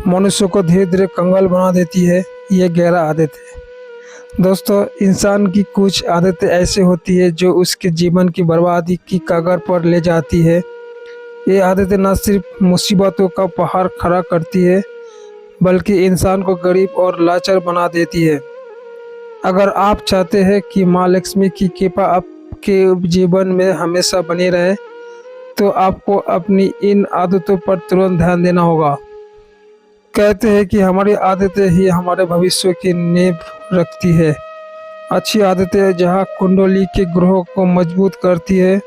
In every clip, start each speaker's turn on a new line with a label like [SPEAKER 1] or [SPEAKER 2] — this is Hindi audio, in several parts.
[SPEAKER 1] मनुष्य को धीरे धीरे कंगाल बना देती है, ये गहरा आदत है। दोस्तों, इंसान की कुछ आदतें ऐसी होती है जो उसके जीवन की बर्बादी की कगार पर ले जाती है। ये आदतें न सिर्फ मुसीबतों का पहाड़ खड़ा करती है, बल्कि इंसान को गरीब और लाचार बना देती है। अगर आप चाहते हैं कि माँ लक्ष्मी की कृपा आपके जीवन में हमेशा बनी रहे, तो आपको अपनी इन आदतों पर तुरंत ध्यान देना होगा। कहते हैं कि हमारी आदतें ही हमारे भविष्य की नींव रखती है। अच्छी आदतें जहाँ कुंडली के ग्रहों को मजबूत करती है,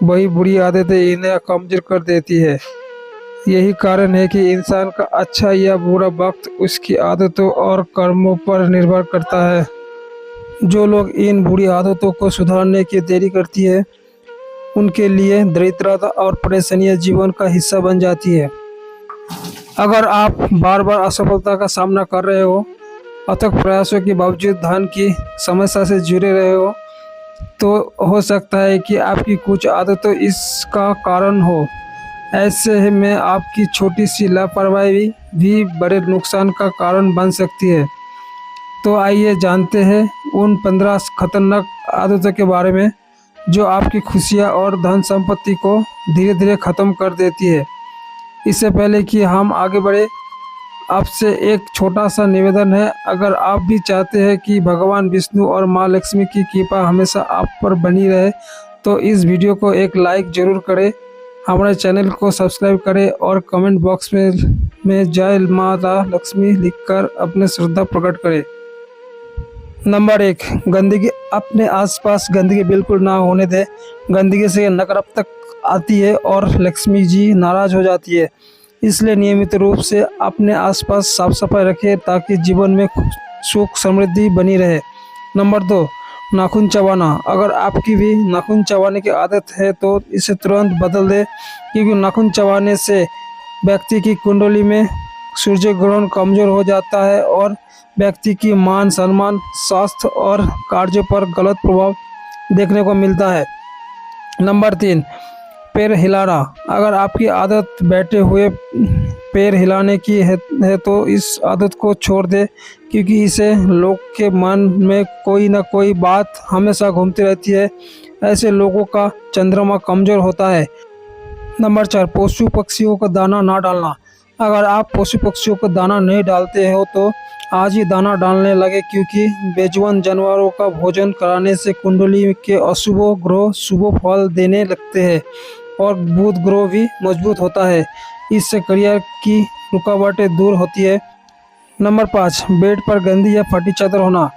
[SPEAKER 1] वही बुरी आदतें इन्हें कमजोर कर देती है। यही कारण है कि इंसान का अच्छा या बुरा वक्त उसकी आदतों और कर्मों पर निर्भर करता है। जो लोग इन बुरी आदतों को सुधारने की देरी करती है, उनके लिए दरिद्रता और परेशानियां जीवन का हिस्सा बन जाती है। अगर आप बार बार असफलता का सामना कर रहे हो, अथक प्रयासों के बावजूद धन की समस्या से जुड़े रहे हो, तो हो सकता है कि आपकी कुछ आदतें इसका कारण हो। ऐसे में आपकी छोटी सी लापरवाही भी बड़े नुकसान का कारण बन सकती है। तो आइए जानते हैं उन 15 खतरनाक आदतों के बारे में जो आपकी खुशियाँ और धन संपत्ति को धीरे धीरे ख़त्म कर देती है। इससे पहले कि हम आगे बढ़े, आपसे एक छोटा सा निवेदन है। अगर आप भी चाहते हैं कि भगवान विष्णु और माँ लक्ष्मी की कृपा हमेशा आप पर बनी रहे, तो इस वीडियो को एक लाइक ज़रूर करें, हमारे चैनल को सब्सक्राइब करें और कमेंट बॉक्स में जय माता लक्ष्मी लिखकर अपने श्रद्धा प्रकट करें। नंबर 1, गंदगी। अपने आसपास गंदगी बिल्कुल ना होने दें। गंदगी से नकारात्मक आती है और लक्ष्मी जी नाराज हो जाती है। इसलिए नियमित रूप से अपने आसपास साफ सफाई रखें ताकि जीवन में सुख समृद्धि बनी रहे। नंबर 2, नाखून चबाना। अगर आपकी भी नाखून चबाने की आदत है तो इसे तुरंत बदल दें, क्योंकि नाखून चबाने से व्यक्ति की कुंडली में सूर्य ग्रहण कमजोर हो जाता है और व्यक्ति की मान सम्मान, स्वास्थ्य और कार्य पर गलत प्रभाव देखने को मिलता है। नंबर 3, पैर हिलाना। अगर आपकी आदत बैठे हुए पैर हिलाने की है तो इस आदत को छोड़ दें, क्योंकि इसे लोग के मन में कोई ना कोई बात हमेशा घूमती रहती है। ऐसे लोगों का चंद्रमा कमजोर होता है। नंबर 4, पशु पक्षियों को दाना ना डालना। अगर आप पशु पक्षियों को दाना नहीं डालते हो तो आज ही दाना डालने लगे, क्योंकि बेजुबान जानवरों का भोजन कराने से कुंडली के अशुभ ग्रह शुभ फल देने लगते हैं और बुध ग्रह भी मजबूत होता है। इससे करियर की रुकावटें दूर होती है। नंबर 5, बेड पर गंदी या फटी चादर होना।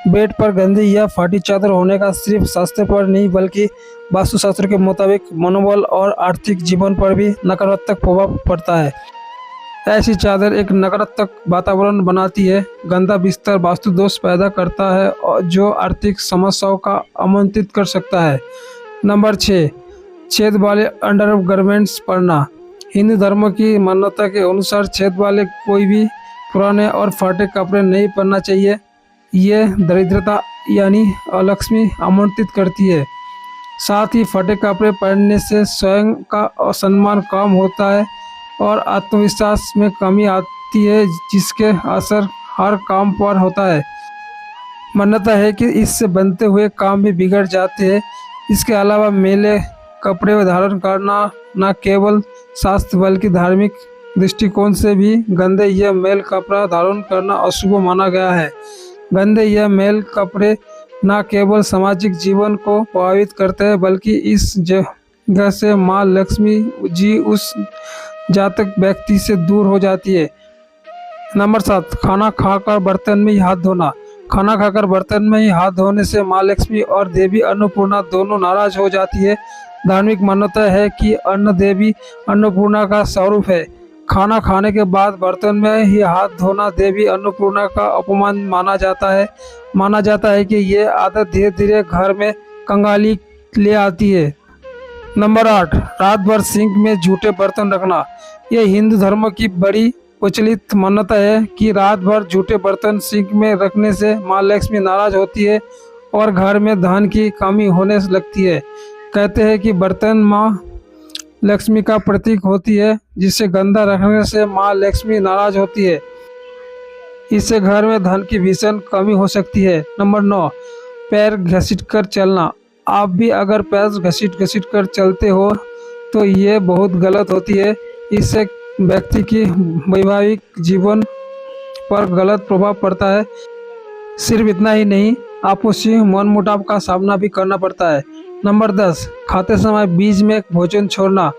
[SPEAKER 1] बेड पर गंदी या फटी चादर होने का सिर्फ स्वास्थ्य पर नहीं बल्कि वास्तुशास्त्र के मुताबिक मनोबल और आर्थिक जीवन पर भी नकारात्मक प्रभाव पड़ता है। ऐसी चादर एक नकारात्मक वातावरण बनाती है। गंदा बिस्तर वास्तु दोष पैदा करता है और जो आर्थिक समस्याओं का आमंत्रित कर सकता है। नंबर 6, छेद वाले अंडरगारमेंट्स पहनना। हिंदू धर्म की मान्यता के अनुसार छेद वाले कोई भी पुराने और फटे कपड़े नहीं पहनना चाहिए। ये दरिद्रता यानी अलक्ष्मी आमंत्रित करती है। साथ ही फटे कपड़े पहनने से स्वयं का असम्मान कम होता है और आत्मविश्वास में कमी आती है, जिसके असर हर काम पर होता है। मान्यता है कि इससे बनते हुए काम भी बिगड़ जाते हैं। इसके अलावा मैले कपड़े धारण करना न केवल स्वास्थ्य बल्कि धार्मिक दृष्टिकोण से भी गंदे या मैल कपड़ा धारण करना अशुभ माना गया है। गंदे या मैल कपड़े न केवल सामाजिक जीवन को प्रभावित करते हैं बल्कि इस जगह से माँ लक्ष्मी जी उस जातक व्यक्ति से दूर हो जाती है। नंबर 7, खाना खाकर बर्तन में ही हाथ धोना। खाना खाकर बर्तन में ही हाथ धोने से माँ लक्ष्मी और देवी अन्नपूर्णा दोनों नाराज हो जाती है। धार्मिक मान्यता है कि अन्न देवी अन्नपूर्णा का स्वरूप है। खाना खाने के बाद बर्तन में ही हाथ धोना देवी अन्नपूर्णा का अपमान माना जाता है कि ये आदत धीरे धीरे घर में कंगाली ले आती है। नंबर 8, रात भर सिंक में जूठे बर्तन रखना। यह हिंदू धर्म की बड़ी प्रचलित मान्यता है कि रात भर जूठे बर्तन सिंक में रखने से माँ लक्ष्मी नाराज होती है और घर में धन की कमी होने लगती है। कहते हैं कि बर्तन माँ लक्ष्मी का प्रतीक होती है, जिसे गंदा रखने से माँ लक्ष्मी नाराज होती है। इससे घर में धन की भीषण कमी हो सकती है। नंबर 9, पैर घसीट कर चलना। आप भी अगर पैर घसीट कर चलते हो तो ये बहुत गलत होती है। इससे व्यक्ति की वैवाहिक जीवन पर गलत प्रभाव पड़ता है। सिर्फ इतना ही नहीं, आपसी मनमुटाव का सामना भी करना पड़ता है। नंबर 10, खाते समय बीच में भोजन छोड़ना।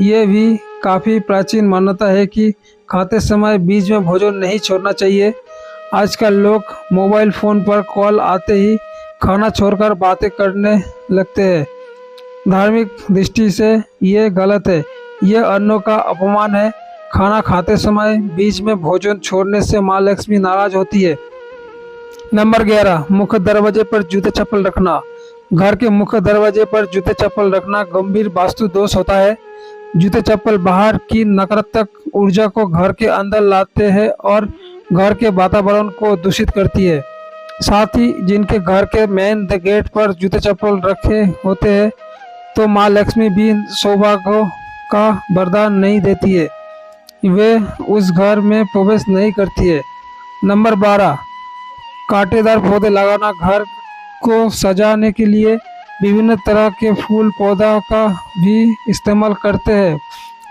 [SPEAKER 1] ये भी काफ़ी प्राचीन मान्यता है कि खाते समय बीच में भोजन नहीं छोड़ना चाहिए। आजकल लोग मोबाइल फ़ोन पर कॉल आते ही खाना छोड़कर बातें करने लगते हैं। धार्मिक दृष्टि से ये गलत है। ये अन्नों का अपमान है। खाना खाते समय बीच में भोजन छोड़ने से माँ लक्ष्मी नाराज होती है। नंबर 11, मुख्य दरवाजे पर जूते चप्पल रखना। घर के मुख्य दरवाजे पर जूते चप्पल रखना गंभीर वास्तु दोष होता है। जूते चप्पल बाहर की नकारात्मक ऊर्जा को घर के अंदर लाते हैं और घर के वातावरण को दूषित करती है। साथ ही जिनके घर के मेन गेट पर जूते चप्पल रखे होते हैं तो माँ लक्ष्मी भी सौभाग्य का वरदान नहीं देती है। वे उस घर में प्रवेश नहीं करती है। नंबर 12, कांटेदार पौधे लगाना। घर को सजाने के लिए विभिन्न तरह के फूल पौधा का भी इस्तेमाल करते हैं।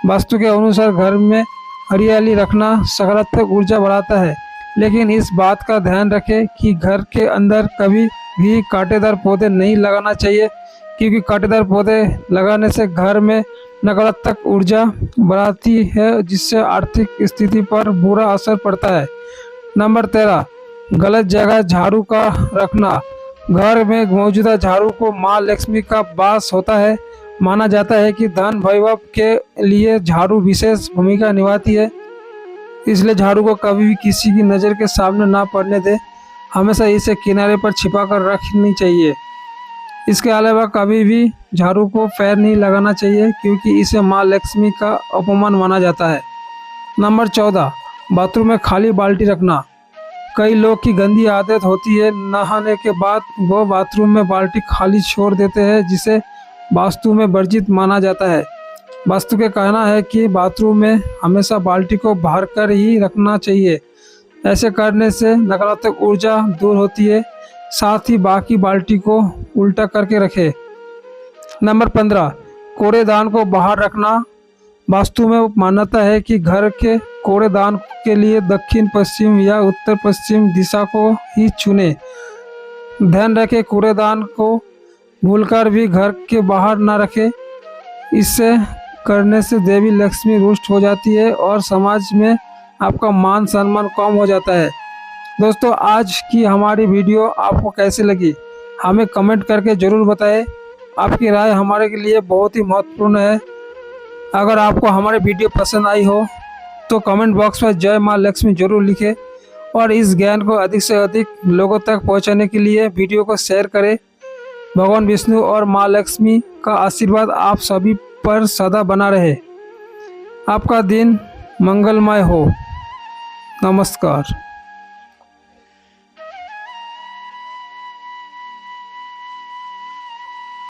[SPEAKER 1] वास्तु के अनुसार घर में हरियाली रखना सकारात्मक ऊर्जा बढ़ाता है, लेकिन इस बात का ध्यान रखें कि घर के अंदर कभी भी कांटेदार पौधे नहीं लगाना चाहिए, क्योंकि कांटेदार पौधे लगाने से घर में नकारात्मक ऊर्जा बढ़ाती है, जिससे आर्थिक स्थिति पर बुरा असर पड़ता है। नंबर 13, गलत जगह झाड़ू का रखना। घर में मौजूदा झाड़ू को माँ लक्ष्मी का वास होता है। माना जाता है कि धन वैभव के लिए झाड़ू विशेष भूमिका निभाती है, इसलिए झाड़ू को कभी भी किसी की नज़र के सामने ना पड़ने दें। हमेशा इसे किनारे पर छिपा कर रखनी चाहिए। इसके अलावा कभी भी झाड़ू को पैर नहीं लगाना चाहिए, क्योंकि इसे माँ लक्ष्मी का अपमान माना जाता है। नंबर 14, बाथरूम में खाली बाल्टी रखना। कई लोग की गंदी आदत होती है, नहाने के बाद वो बाथरूम में बाल्टी खाली छोड़ देते हैं, जिसे वास्तु में वर्जित माना जाता है। वास्तु का कहना है कि बाथरूम में हमेशा बाल्टी को भर कर ही रखना चाहिए। ऐसे करने से नकारात्मक ऊर्जा दूर होती है। साथ ही बाकी बाल्टी को उल्टा करके रखें। नंबर 15, कूड़ेदान को बाहर रखना। वास्तु में मान्यता है कि घर के कूड़ेदान के लिए दक्षिण पश्चिम या उत्तर पश्चिम दिशा को ही चुनें। ध्यान रखें, कूड़ेदान को भूलकर भी घर के बाहर न रखें। इससे करने से देवी लक्ष्मी रुष्ट हो जाती है और समाज में आपका मान सम्मान कम हो जाता है। दोस्तों, आज की हमारी वीडियो आपको कैसी लगी हमें कमेंट करके ज़रूर बताएं। आपकी राय हमारे के लिए बहुत ही महत्वपूर्ण है। अगर आपको हमारी वीडियो पसंद आई हो तो कमेंट बॉक्स में जय माँ लक्ष्मी जरूर लिखें और इस ज्ञान को अधिक से अधिक लोगों तक पहुंचाने के लिए वीडियो को शेयर करें। भगवान विष्णु और माँ लक्ष्मी का आशीर्वाद आप सभी पर सदा बना रहे। आपका दिन मंगलमय हो। नमस्कार।